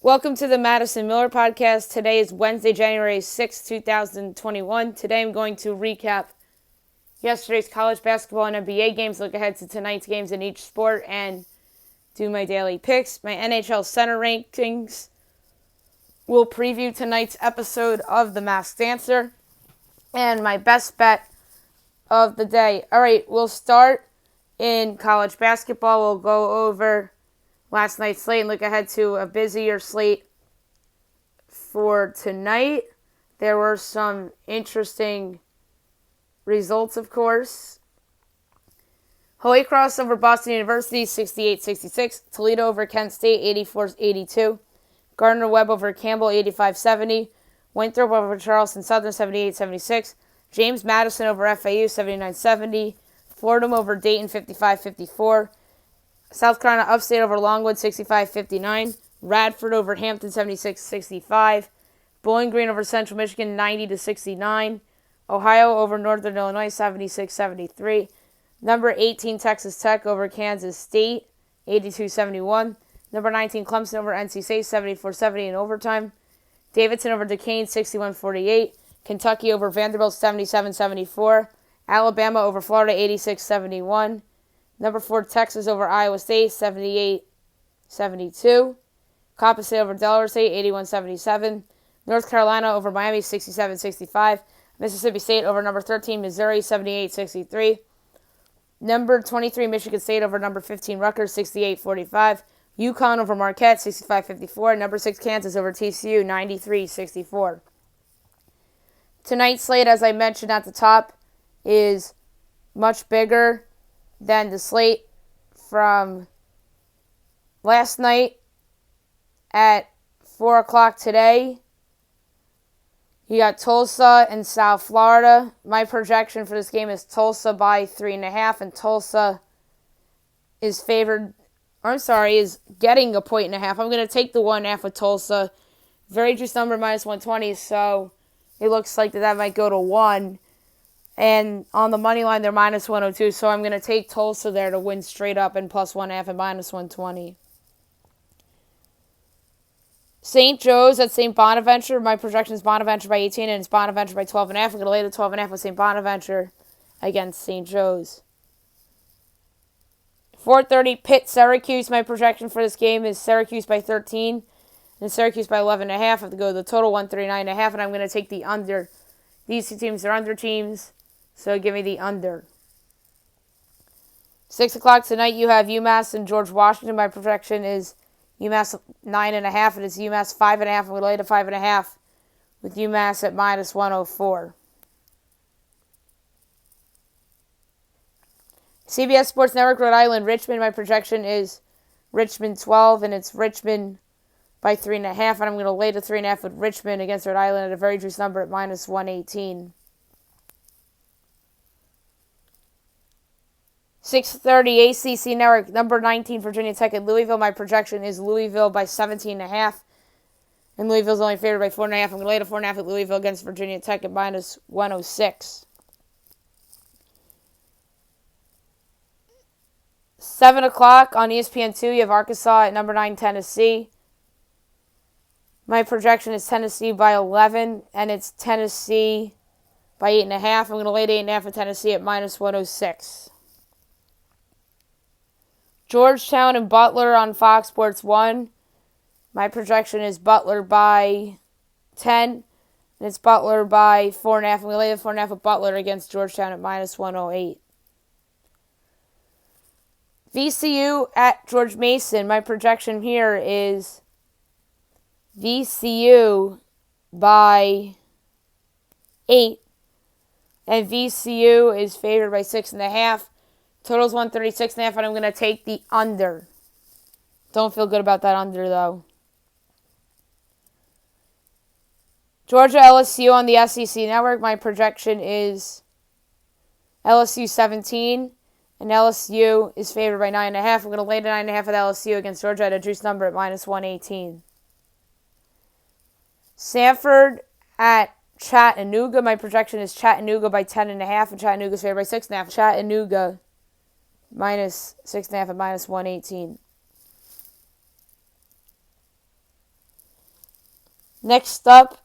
Welcome to the Madison Miller Podcast. Today is Wednesday, January 6, 2021. Today I'm going to recap yesterday's college basketball and NBA games, look ahead to tonight's games in each sport, and do my daily picks. My NHL center rankings. We'll preview tonight's episode of The Masked Dancer and my best bet of the day. All right, we'll start in college basketball. We'll go over last night's slate and look ahead to a busier slate for tonight. There were some interesting results, of course. Holy Cross over Boston University, 68-66. Toledo over Kent State, 84-82. Gardner-Webb over Campbell, 85-70. Winthrop over Charleston Southern, 78-76. James Madison over FAU, 79-70. Fordham over Dayton, 55-54. South Carolina Upstate over Longwood, 65-59. Radford over Hampton, 76-65. Bowling Green over Central Michigan, 90-69. Ohio over Northern Illinois, 76-73. Number 18 Texas Tech over Kansas State, 82-71. Number 19 Clemson over NC State, 74-70 in overtime. Davidson over Duquesne, 61-48. Kentucky over Vanderbilt, 77-74. Alabama over Florida, 86-71. Number 4, Texas over Iowa State, 78-72. Coppin State over Delaware State, 81-77. North Carolina over Miami, 67-65. Mississippi State over number 13, Missouri, 78-63. Number 23, Michigan State over number 15, Rutgers, 68-45. UConn over Marquette, 65-54. Number 6, Kansas over TCU, 93-64. Tonight's slate, as I mentioned at the top, is much bigger than the slate from last night at 4 o'clock today. You got Tulsa and South Florida. My projection for this game is Tulsa by 3.5, and Tulsa is is getting a 1.5. I'm going to take the 1.5 with Tulsa. Very juice number, minus 120, so it looks like that might go to 1. And on the money line, they're minus 102. So I'm going to take Tulsa there to win straight up and plus 1.5 and minus 120. St. Joe's at St. Bonaventure. My projection is Bonaventure by 18 and it's Bonaventure by 12.5. I'm going to lay the 12.5 with St. Bonaventure against St. Joe's. 4:30 Pitt Syracuse. My projection for this game is Syracuse by 13 and Syracuse by 11.5. I have to go to the total 139.5, and I'm going to take the under. These two teams are under teams. So give me the under. 6 o'clock tonight, you have UMass and George Washington. My projection is UMass 9.5, and it's UMass 5.5. I'm going to lay to 5.5 with UMass at minus 104. CBS Sports Network, Rhode Island, Richmond. My projection is Richmond 12, and it's Richmond by 3.5, and I'm going to lay to 3.5 with Richmond against Rhode Island at a very juice number at minus 118. 6:30 ACC Network, number 19 Virginia Tech at Louisville. My projection is Louisville by 17.5, and Louisville's only favored by 4.5. I'm going to lay to 4.5 at Louisville against Virginia Tech at minus 106. 7 o'clock on ESPN2, you have Arkansas at number 9 Tennessee. My projection is Tennessee by 11, and it's Tennessee by 8.5. I'm going to lay to 8.5 at Tennessee at minus 106. Georgetown and Butler on Fox Sports 1. My projection is Butler by 10, and it's Butler by 4.5. I'm going to lay the 4.5 with Butler against Georgetown at minus 108. VCU at George Mason. My projection here is VCU by 8, and VCU is favored by 6.5. Total's 136.5, and I'm going to take the under. Don't feel good about that under, though. Georgia LSU on the SEC Network. My projection is LSU 17, and LSU is favored by 9.5. I'm going to lay to 9.5 with LSU against Georgia at a juice number at minus 118. Sanford at Chattanooga. My projection is Chattanooga by 10.5, and Chattanooga's favored by 6.5. Chattanooga minus 6.5 at minus 118. Next up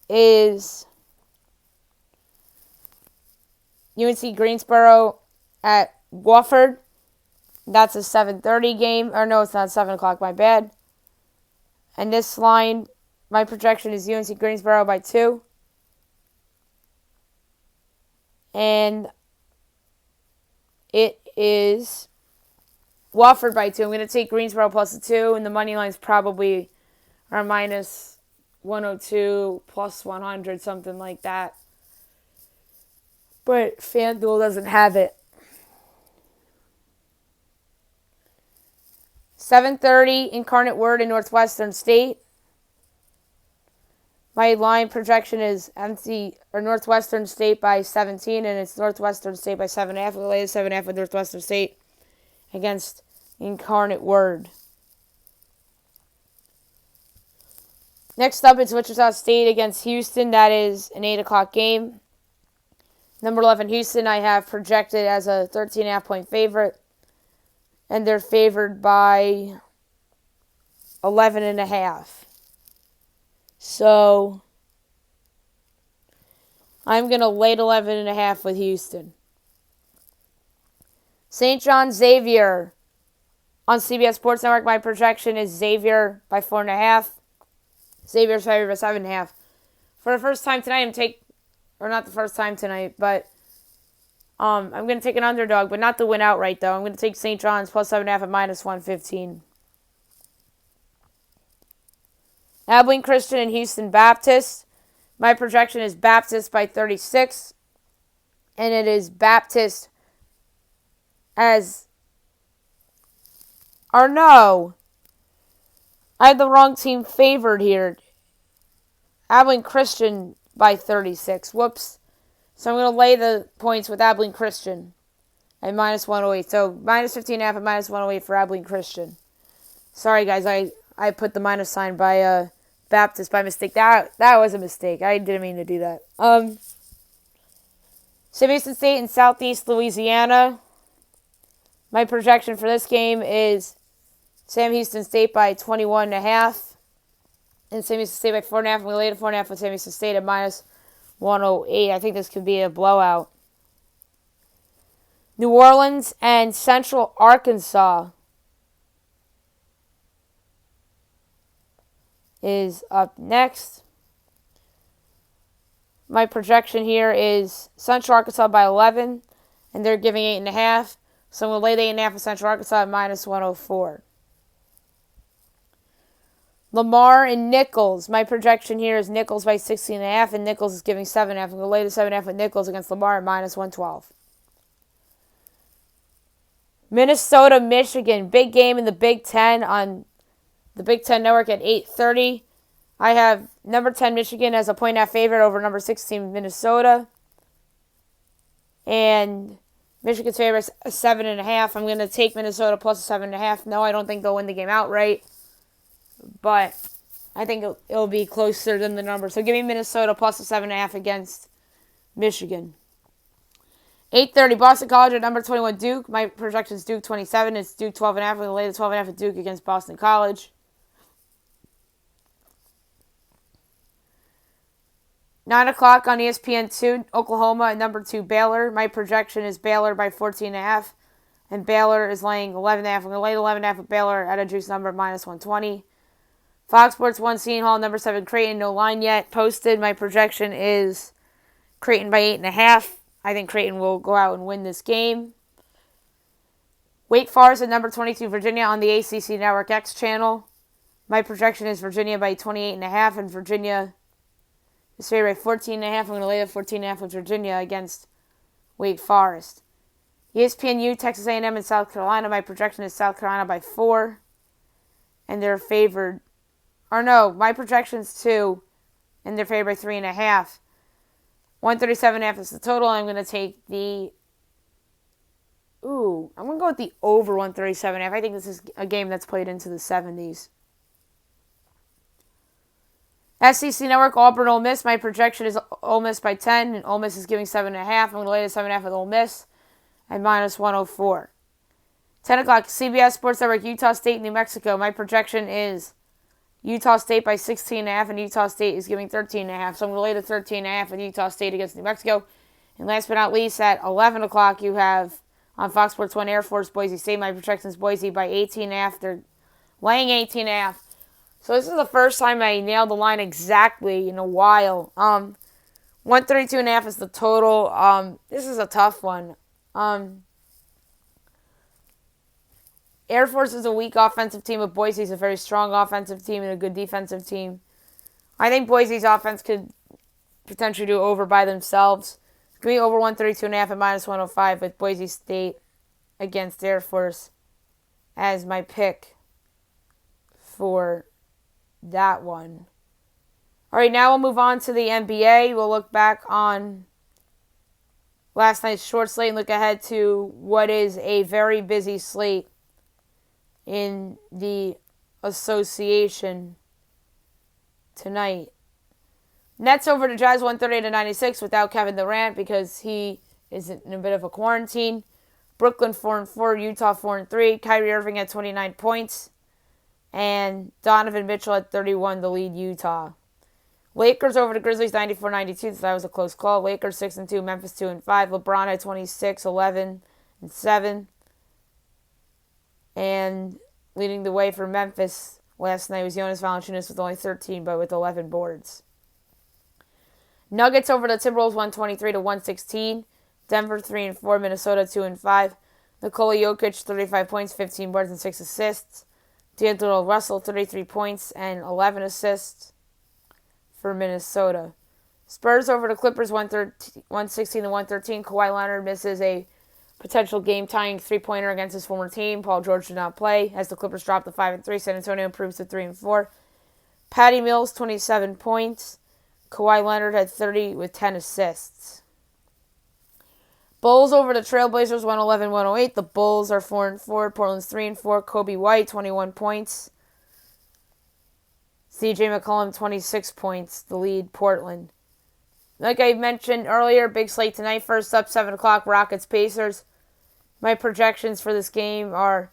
is UNC Greensboro at Wofford. That's a 7:30 game. Or no, it's not 7 o'clock, my bad. And this line, my projection is UNC Greensboro by 2. And it is Wofford by 2. I'm going to take Greensboro plus the 2, and the money line's probably around minus 102, plus 100, something like that. But FanDuel doesn't have it. 7:30 Incarnate Word in Northwestern State. My line projection is Northwestern State by 17, and it's Northwestern State by 7.5. We'll lay 7.5 with Northwestern State against Incarnate Word. Next up, it's Wichita State against Houston. That is an 8 o'clock game. Number 11, Houston, I have projected as a 13.5 point favorite. And they're favored by 11.5. So I'm going to lay 11.5 with Houston. St. John Xavier on CBS Sports Network. My projection is Xavier by 4.5. Xavier's favored by 7.5. For the first time tonight, not the first time tonight, but I'm going to take an underdog, but not to win outright, though. I'm going to take St. John's plus 7.5 at minus 115. Abilene Christian and Houston Baptist. My projection is Baptist by 36. And it is Baptist no. I had the wrong team favored here. Abilene Christian by 36. Whoops. So I'm going to lay the points with Abilene Christian at minus 108. So minus 15.5 at minus 108 for Abilene Christian. Sorry, guys. I put the minus sign by Baptist by mistake. That was a mistake. I didn't mean to do that. Sam Houston State in Southeast Louisiana. My projection for this game is Sam Houston State by 21.5. And Sam Houston State by 4.5. I'm going to lay the 4.5 with Sam Houston State at minus 108. I think this could be a blowout. New Orleans and Central Arkansas is up next. My projection here is Central Arkansas by 11, and they're giving 8.5. So I'm going to lay the 8.5 with Central Arkansas at minus 104. Lamar and Nichols. My projection here is Nichols by 16.5, and Nichols is giving 7.5. I'm going to lay the 7.5 with Nichols against Lamar at minus 112. Minnesota, Michigan. Big game in the Big Ten on the Big Ten Network at 8:30. I have number 10 Michigan as a 1.5 favorite over number 16 Minnesota. And Michigan's favorite is 7.5. I'm going to take Minnesota plus 7.5. No, I don't think they'll win the game outright. But I think it'll be closer than the number. So give me Minnesota plus a 7.5 against Michigan. 8:30, Boston College at number 21, Duke. My projection is Duke 27. It's Duke 12.5. We're going to lay the 12.5 at Duke against Boston College. 9 o'clock on ESPN2, Oklahoma at number 2, Baylor. My projection is Baylor by 14.5. And Baylor is laying 11.5. I'm going to lay 11.5 with Baylor at a juice number minus 120. Fox Sports 1, Seton Hall, number 7, Creighton. No line yet posted. My projection is Creighton by 8.5. I think Creighton will go out and win this game. Wake Forest at number 22, Virginia on the ACC Network X channel. My projection is Virginia by 28.5, and Virginia is favored by 14.5. I'm going to lay the 14.5 with Virginia against Wake Forest. ESPNU, Texas A&M, and South Carolina. My projection is South Carolina by 4, and they're favored. Or no, my projection's 2, and they're favored by 3.5. 137.5 is the total. I'm going to take I'm going to go with the over 137.5. I think this is a game that's played into the 70s. SEC Network, Auburn, Ole Miss. My projection is Ole Miss by 10, and Ole Miss is giving 7.5. I'm going to lay the 7.5 with Ole Miss at minus 104. 10 o'clock, CBS Sports Network, Utah State, New Mexico. My projection is Utah State by 16.5, and Utah State is giving 13.5. So I'm going to lay the 13.5 with Utah State against New Mexico. And last but not least, at 11 o'clock, you have on Fox Sports 1 Air Force Boise State. My projections Boise by 18.5. They're laying 18.5. So this is the first time I nailed the line exactly in a while. 132.5 is the total. This is a tough one. Air Force is a weak offensive team, but Boise is a very strong offensive team and a good defensive team. I think Boise's offense could potentially do over by themselves. Give me over 132.5 at minus 105 with Boise State against Air Force as my pick for that one. All right, now we'll move on to the NBA. We'll look back on last night's short slate and look ahead to what is a very busy slate in the association tonight. Nets over to Jazz 130-96 without Kevin Durant because he is in a bit of a quarantine. Brooklyn 4-4, Utah 4-3. Kyrie Irving at 29 points. And Donovan Mitchell at 31 to lead Utah. Lakers over to Grizzlies 94-92. So that was a close call. Lakers 6-2, Memphis 2-5. LeBron had 26, 11, and 7. And leading the way for Memphis last night was Jonas Valanciunas with only 13, but with 11 boards. Nuggets over the Timberwolves 123-116. Denver 3-4, Minnesota 2-5. Nikola Jokic 35 points, 15 boards, and 6 assists. D'Angelo Russell 33 points and 11 assists for Minnesota. Spurs over the Clippers 116-113. Kawhi Leonard misses a potential game-tying three-pointer against his former team. Paul George did not play as the Clippers dropped to 5-3. San Antonio improves to 3-4. Patty Mills 27 points. Kawhi Leonard had 30 with 10 assists. Bulls over the Trailblazers 111-108. The Bulls are 4-4. Portland's 3-4. Kobe White 21 points. CJ McCollum 26 points. The lead Portland. Like I mentioned earlier, big slate tonight. First up, 7 o'clock, Rockets-Pacers. My projections for this game are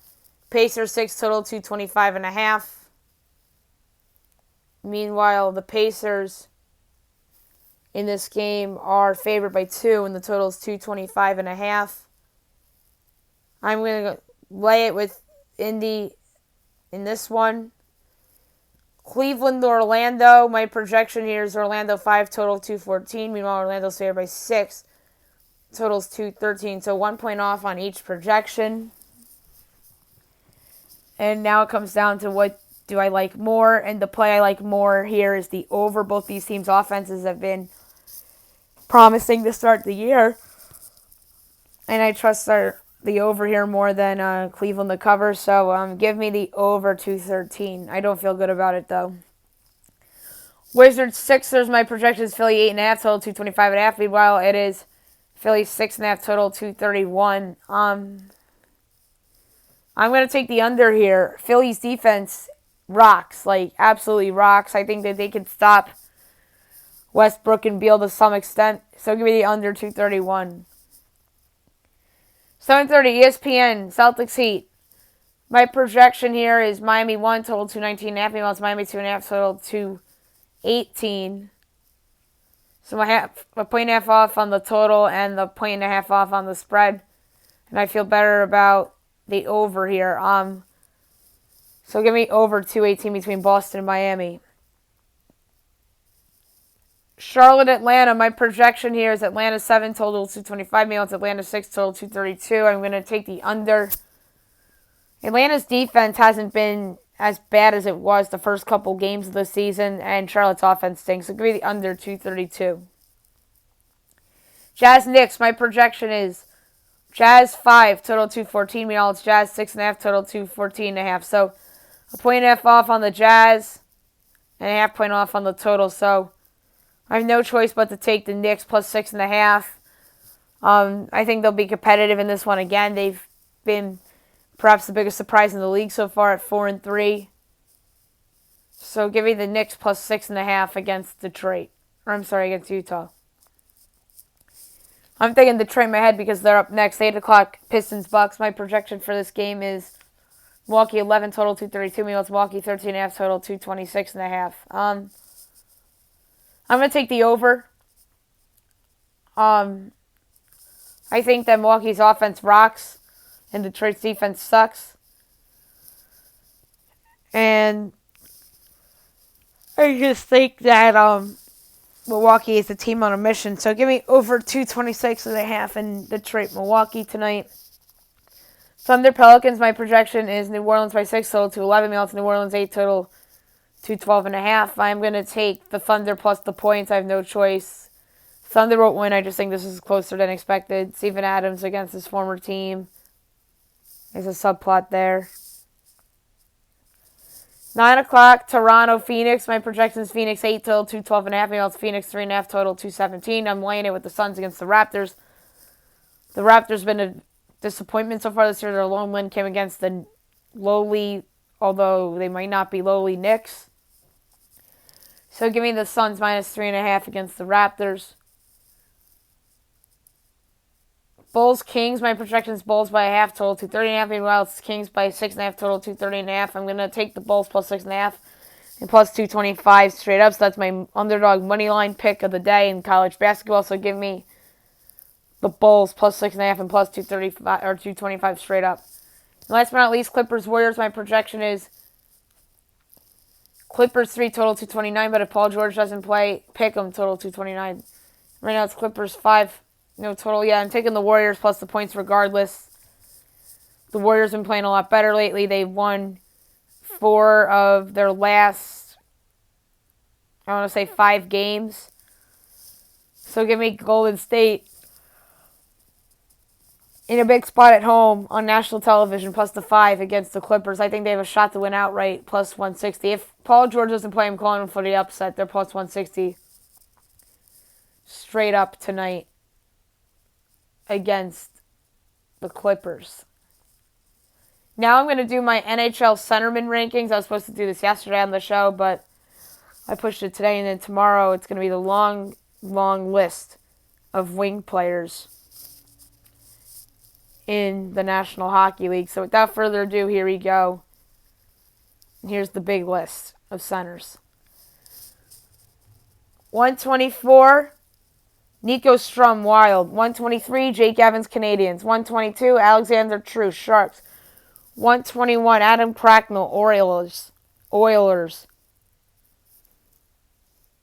Pacers 6 total, 225.5. Meanwhile, the Pacers in this game are favored by 2, and the total is 225.5. I'm going to lay it with Indy in this one. Cleveland to Orlando. My projection here is Orlando 5, total 214. Meanwhile, Orlando's favored by 6. Total's 213. So 1 point off on each projection. And now it comes down to what do I like more. And the play I like more here is the over. Both these teams' offenses have been promising to start the year. And I trust the over here more than Cleveland to cover. So give me the over 213. I don't feel good about it, though. Wizards, Sixers, my projection is Philly 8.5, total 225.5. Meanwhile, it is Philly 6.5, total 231. I'm going to take the under here. Philly's defense rocks, like absolutely rocks. I think that they can stop Westbrook and Beal to some extent. So give me the under 231. 7:30 ESPN, Celtics Heat. My projection here is Miami 1, total 219.5. Meanwhile, it's Miami 2.5, total 218. So a point and a half off on the total and the point and a half off on the spread. And I feel better about the over here. So give me over 218 between Boston and Miami. Charlotte, Atlanta. My projection here is Atlanta 7, total 225. Meanwhile, it's Atlanta 6, total 232. I'm going to take the under. Atlanta's defense hasn't been as bad as it was the first couple games of the season, and Charlotte's offense stinks. So give me the under 232. Jazz Knicks. My projection is Jazz 5, total 214. Meanwhile, it's Jazz 6.5, total 214.5. So a point and a half off on the Jazz and a half point off on the total. So I have no choice but to take the Knicks plus 6.5. I think they'll be competitive in this one again. They've been perhaps the biggest surprise in the league so far at 4-3. So give me the Knicks plus 6.5 against Detroit. Or I'm sorry, against Utah. I'm thinking Detroit in my head because they're up next. 8 o'clock, Pistons Bucks. My projection for this game is Milwaukee 11 total, 232. Milwaukee 13.5 total, 226.5. I'm going to take the over. I think that Milwaukee's offense rocks and Detroit's defense sucks. And I just think that Milwaukee is a team on a mission. So give me over 226.5 in Detroit, Milwaukee tonight. Thunder Pelicans, my projection is New Orleans by 6 total, 211. New Orleans 8 total, 212.5. I'm going to take the Thunder plus the points. I have no choice. Thunder won't win. I just think this is closer than expected. Steven Adams against his former team. There's a subplot there. 9 o'clock, Toronto, Phoenix. My projection is Phoenix 8 total, 212.5. Phoenix 3.5 total, 217. I'm laying it with the Suns against the Raptors. The Raptors been a disappointment so far this year. Their lone win came against the lowly, although they might not be lowly, Knicks. So give me the Suns minus 3.5 against the Raptors. Bulls, Kings. My projection is Bulls by a half total, 230.5. Meanwhile, it's Kings by 6.5 total, 230.5. I'm going to take the Bulls plus 6.5 and plus 225 straight up. So that's my underdog money line pick of the day in college basketball. So give me the Bulls plus 6.5 and plus 235 or 225 straight up. And last but not least, Clippers, Warriors. My projection is Clippers 3 total, 229. But if Paul George doesn't play, pick them total 229. Right now it's Clippers 5. No total. Yeah, I'm taking the Warriors plus the points regardless. The Warriors have been playing a lot better lately. They've won 4 of their last, 5 games. So give me Golden State in a big spot at home on national television plus the 5 against the Clippers. I think they have a shot to win outright plus 160. If Paul George doesn't play, I'm calling them for the upset. They're plus 160 straight up tonight against the Clippers. Now I'm going to do my NHL centerman rankings. I was supposed to do this yesterday on the show, but I pushed it today, and then tomorrow it's going to be the long list of wing players in the National Hockey League. So without further ado, here we go. And here's the big list of centers. 124, Nico Strum, Wild. 123, Jake Evans, Canadiens. 122, Alexander True, Sharks. 121, Adam Cracknell, Oilers.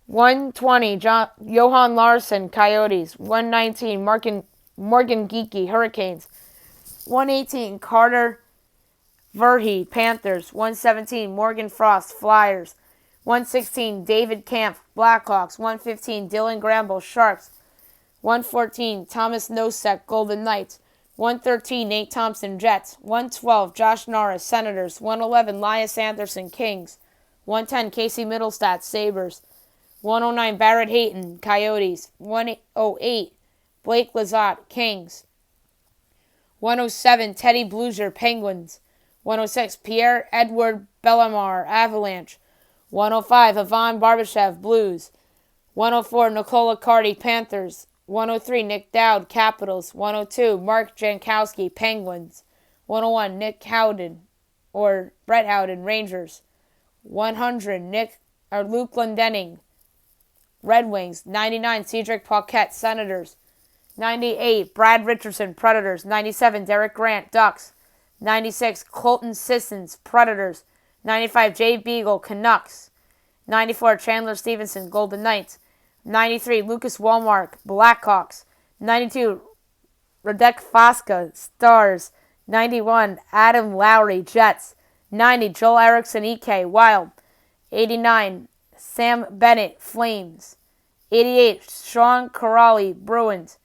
120, Johan Larsson, Coyotes. 119, Morgan Geekie, Hurricanes. 118, Carter Verhey, Panthers. 117, Morgan Frost, Flyers. 116, David Kampf, Blackhawks. 115, Dylan Gramble, Sharks. 114, Thomas Nosek, Golden Knights. 113, Nate Thompson, Jets. 112, Josh Norris, Senators. 111, Elias Anderson, Kings. 110, Casey Middlestat, Sabres. 109, Barrett Hayton, Coyotes. 108, Blake Lizotte, Kings. 107, Teddy Bluger, Penguins. 106, Pierre-Edouard Bellemare, Avalanche. 105, Ivan Barbashev, Blues. 104, Nikola Carty, Panthers. 103, Nick Dowd, Capitals. 102, Mark Jankowski, Penguins. 101, Nick Howden, or Brett Howden, Rangers. 100, Luke Glendening, Red Wings. 99, Cedric Paquette, Senators. 98, Brad Richardson, Predators. 97, Derek Grant, Ducks. 96, Colton Sissons, Predators. 95, Jay Beagle, Canucks. 94, Chandler Stevenson, Golden Knights. 93, Lucas Wallmark, Blackhawks. 92, Radek Faska, Stars. 91, Adam Lowry, Jets. 90, Joel Eriksson, EK, Wild. 89, Sam Bennett, Flames. 88, Sean Corrali, Bruins.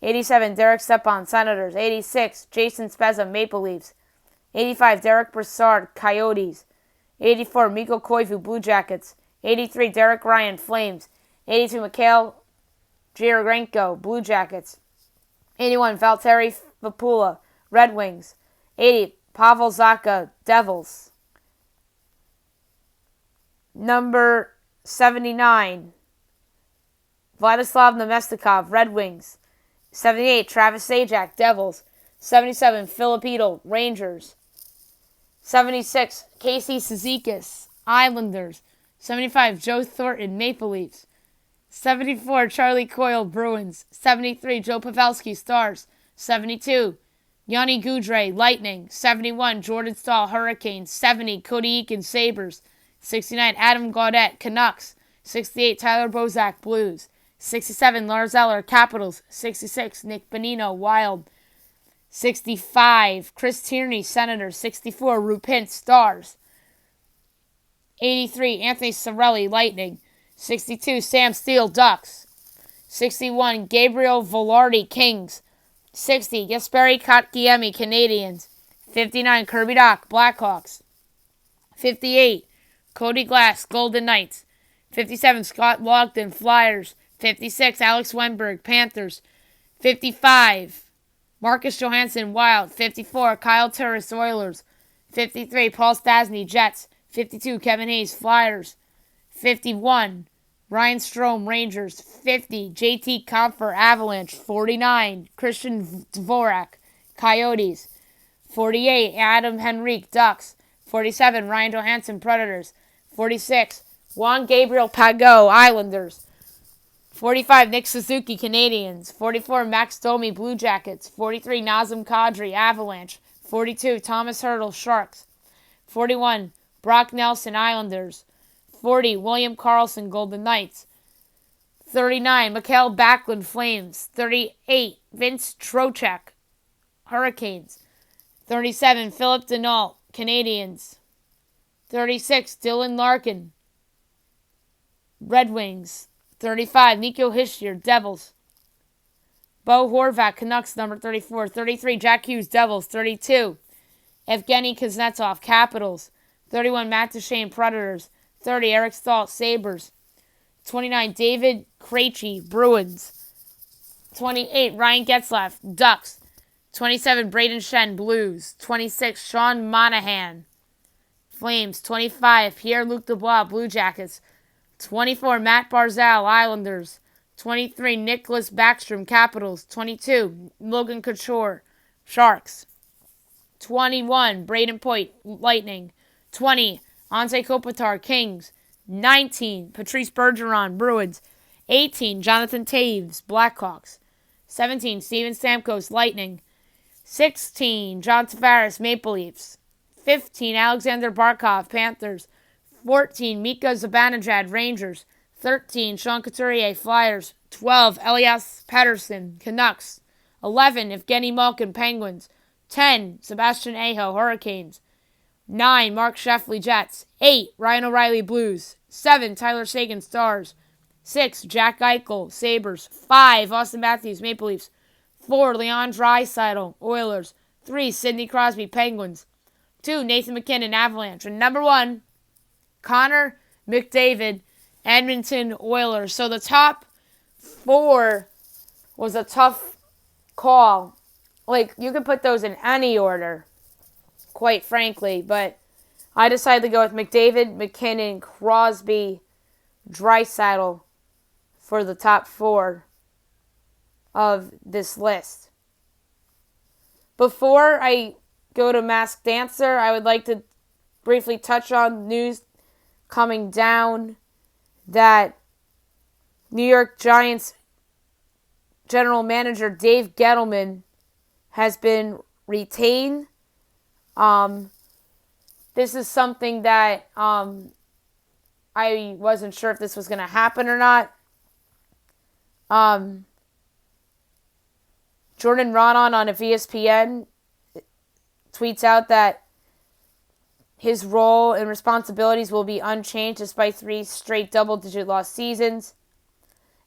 87, Derek Stepan, Senators. 86, Jason Spezza, Maple Leafs. 85, Derek Brassard, Coyotes. 84, Mikko Koivu, Blue Jackets. 83, Derek Ryan, Flames. 82, Mikhail Girirenko, Blue Jackets. 81, Valtteri Vapula, Red Wings. 80, Pavel Zacha, Devils. Number 79, Vladislav Nemestikov, Red Wings. 78, Travis Sajak, Devils. 77, Philip Edel, Rangers. 76, Casey Cizikas, Islanders. 75, Joe Thornton, Maple Leafs. 74, Charlie Coyle, Bruins. 73, Joe Pavelski, Stars. 72, Yanni Goudreau, Lightning. 71, Jordan Staal, Hurricanes. 70, Cody Eakin, Sabres. 69, Adam Gaudette, Canucks. 68, Tyler Bozak, Blues. 67, Lars Eller, Capitals. 66, Nick Bonino, Wild. 65, Chris Tierney, Senators. 64, Rupin, Stars. 83, Anthony Cirelli, Lightning. 62, Sam Steele, Ducks. 61, Gabriel Velarde, Kings. 60, Jesperi Kotkaniemi, Canadiens. 59, Kirby Dach, Blackhawks. 58, Cody Glass, Golden Knights. 57, Scott Logden, Flyers. 56, Alex Wenberg, Panthers. 55, Marcus Johansson, Wild. 54, Kyle Turris, Oilers. 53, Paul Stastny, Jets. 52, Kevin Hayes, Flyers. 51, Ryan Strome, Rangers. 50, JT Compher, Avalanche. 49, Christian Dvorak, Coyotes. 48, Adam Henrique, Ducks. 47, Ryan Johansson, Predators. 46, Juan Gabriel Pageau, Islanders. 45, Nick Suzuki, Canadiens. 44, Max Domi, Blue Jackets. 43, Nazem Kadri, Avalanche. 42, Thomas Hertl, Sharks. 41, Brock Nelson, Islanders. 40, William Karlsson, Golden Knights. 39, Mikael Backlund, Flames. 38, Vince Trocheck, Hurricanes. 37, Philip Denault, Canadiens. 36, Dylan Larkin, Red Wings. 35, Nico Hischier, Devils. Bo Horvat, Canucks, number 34. 33, Jack Hughes, Devils. 32, Evgeny Kuznetsov, Capitals. 31, Matt Duchene, Predators. 30, Eric Staal, Sabres. 29, David Krejci, Bruins. 28, Ryan Getzlaf, Ducks. 27, Braden Shen, Blues. 26, Sean Monahan, Flames. 25, Pierre-Luc Dubois, Blue Jackets. 24, Matt Barzal, Islanders. 23, Nicholas Backstrom, Capitals. 22, Logan Couture, Sharks. 21, Braden Point, Lightning. 20, Anze Kopitar, Kings. 19, Patrice Bergeron, Bruins. 18, Jonathan Toews, Blackhawks. 17, Steven Stamkos, Lightning. 16, John Tavares, Maple Leafs. 15, Alexander Barkov, Panthers. 14, Mika Zibanejad, Rangers. 13, Sean Couturier, Flyers. 12, Elias Pettersson, Canucks. 11, Evgeny Malkin, Penguins. 10, Sebastian Aho, Hurricanes. 9, Mark Sheffley, Jets. 8, Ryan O'Reilly, Blues. 7, Tyler Seguin, Stars. 6, Jack Eichel, Sabres. 5, Austin Matthews, Maple Leafs. 4, Leon Draisaitl, Oilers. 3, Sidney Crosby, Penguins. 2, Nathan MacKinnon, Avalanche. And number 1, Connor McDavid, Edmonton Oilers. So the top 4 was a tough call. Like, you could put those in any order, quite frankly. But I decided to go with McDavid, McKinnon, Crosby, Draisaitl for the top 4 of this list. Before I go to Masked Dancer, I would like to briefly touch on news coming down that New York Giants general manager Dave Gettleman has been retained. This is something that I wasn't sure if this was going to happen or not. Jordan Raanan of ESPN tweets out that his role and responsibilities will be unchanged despite 3 straight double-digit loss seasons.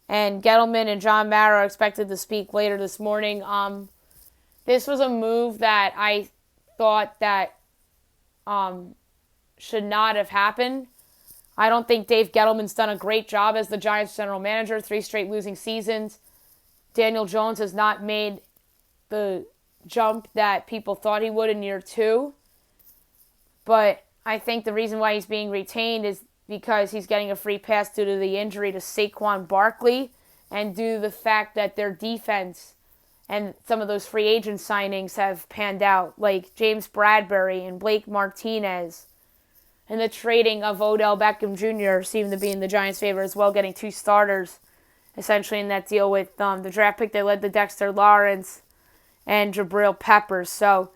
And Gettleman and John Mara are expected to speak later this morning. This was a move that I thought that should not have happened. I don't think Dave Gettleman's done a great job as the Giants general manager. 3 straight losing seasons. Daniel Jones has not made the jump that people thought he would in year 2. But I think the reason why he's being retained is because he's getting a free pass due to the injury to Saquon Barkley and due to the fact that their defense and some of those free agent signings have panned out, like James Bradbury and Blake Martinez. And the trading of Odell Beckham Jr. seemed to be in the Giants' favor as well, getting 2 starters essentially in that deal with the draft pick they led to Dexter Lawrence and Jabril Peppers. So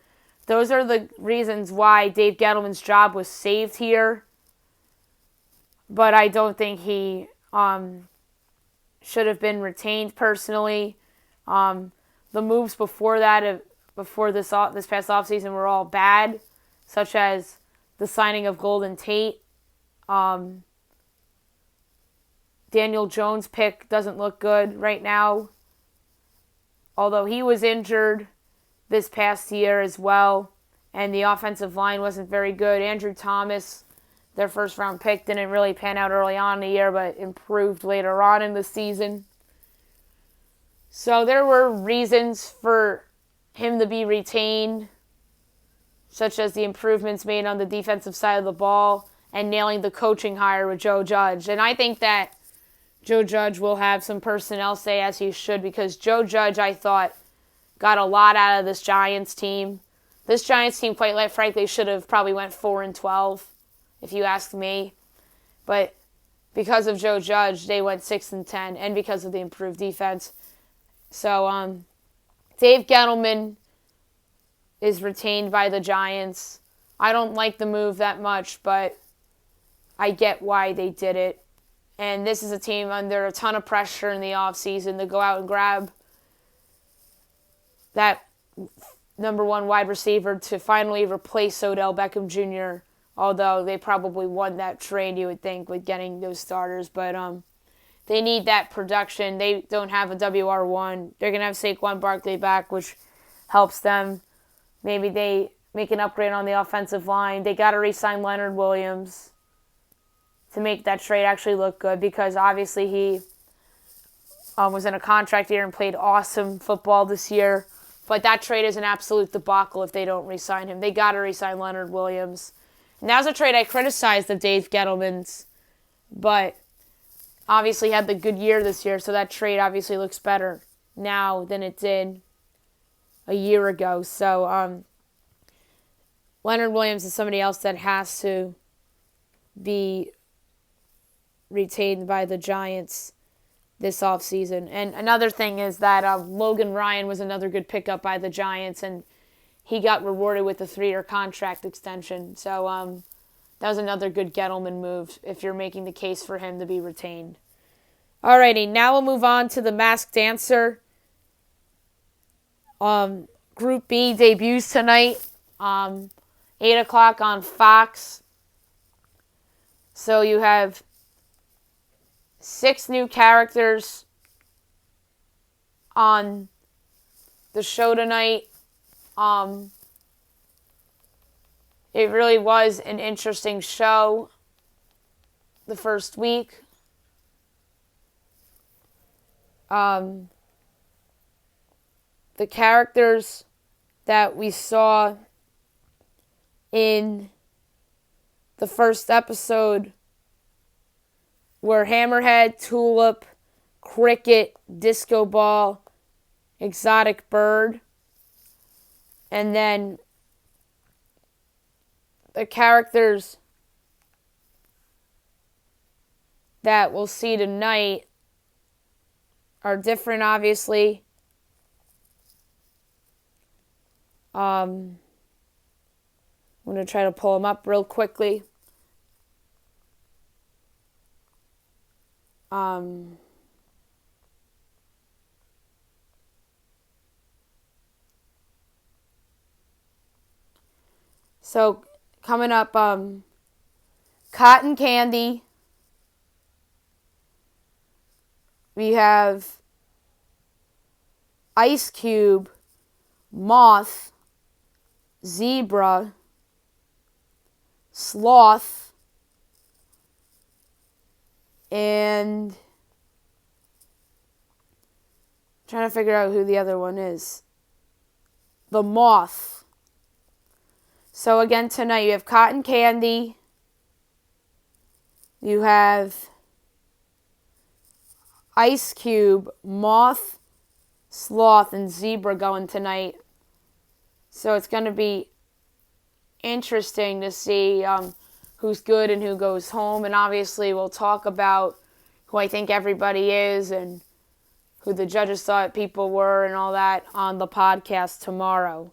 those are the reasons why Dave Gettleman's job was saved here. But I don't think he should have been retained personally. The moves before that, before this past offseason, were all bad, such as the signing of Golden Tate. Daniel Jones' pick doesn't look good right now, although he was injured this past year as well, and the offensive line wasn't very good. Andrew Thomas, their first-round pick, didn't really pan out early on in the year, but improved later on in the season. So there were reasons for him to be retained, such as the improvements made on the defensive side of the ball and nailing the coaching hire with Joe Judge. And I think that Joe Judge will have some personnel say as he should, because Joe Judge, I thought, got a lot out of this Giants team. This Giants team, quite frankly, should have probably went 4-12, if you ask me. But because of Joe Judge, they went 6-10, and because of the improved defense. So Dave Gettleman is retained by the Giants. I don't like the move that much, but I get why they did it. And this is a team under a ton of pressure in the offseason to go out and grab that number 1 wide receiver to finally replace Odell Beckham Jr., although they probably won that trade, you would think, with getting those starters. But they need that production. They don't have a WR1. They're going to have Saquon Barkley back, which helps them. Maybe they make an upgrade on the offensive line. They got to re-sign Leonard Williams to make that trade actually look good, because obviously he was in a contract year and played awesome football this year. But that trade is an absolute debacle if they don't re-sign him. They got to re-sign Leonard Williams. And that was a trade I criticized of Dave Gettleman's, but obviously had the good year this year, so that trade obviously looks better now than it did a year ago. So Leonard Williams is somebody else that has to be retained by the Giants this offseason. And another thing is that Logan Ryan was another good pickup by the Giants, and he got rewarded with a 3-year contract extension. So that was another good Gettleman move if you're making the case for him to be retained. Alrighty, now we'll move on to the Masked Dancer. Group B debuts tonight, 8 o'clock on Fox. So you have 6 new characters on the show tonight. It really was an interesting show the first week. The characters that we saw in the first episode were Hammerhead, Tulip, Cricket, Disco Ball, Exotic Bird, and then the characters that we'll see tonight are different, obviously. I'm going to try to pull them up real quickly. So coming up, Cotton Candy. We have Ice Cube, Moth, Zebra, Sloth, and I'm trying to figure out who the other one is. The Moth. So again, tonight you have Cotton Candy. You have Ice Cube, Moth, Sloth and Zebra going tonight. So it's going to be interesting to see who's good and who goes home. And obviously we'll talk about who I think everybody is and who the judges thought people were and all that on the podcast tomorrow.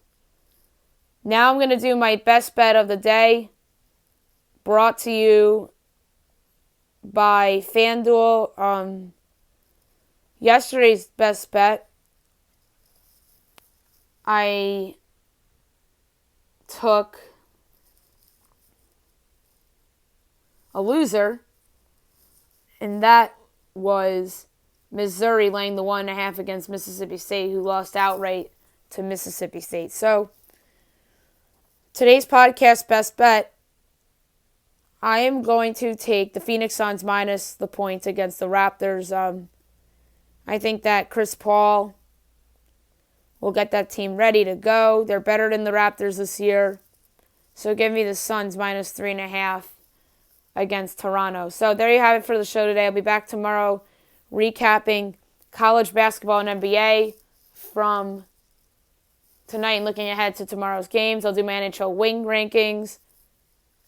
Now I'm going to do my best bet of the day, brought to you by FanDuel. Yesterday's best bet, I took a loser, and that was Missouri laying the 1.5 against Mississippi State, who lost outright to Mississippi State. So, today's podcast best bet, I am going to take the Phoenix Suns minus the points against the Raptors. I think that Chris Paul will get that team ready to go. They're better than the Raptors this year. So give me the Suns minus 3.5 against Toronto. So there you have it for the show today. I'll be back tomorrow recapping college basketball and NBA from tonight and looking ahead to tomorrow's games. I'll do my NHL wing rankings.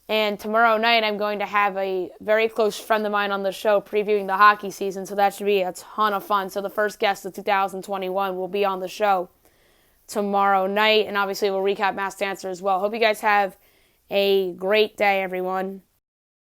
And tomorrow night, I'm going to have a very close friend of mine on the show previewing the hockey season, so that should be a ton of fun. So the first guest of 2021 will be on the show tomorrow night, and obviously we'll recap Mass Dancer as well. Hope you guys have a great day, everyone.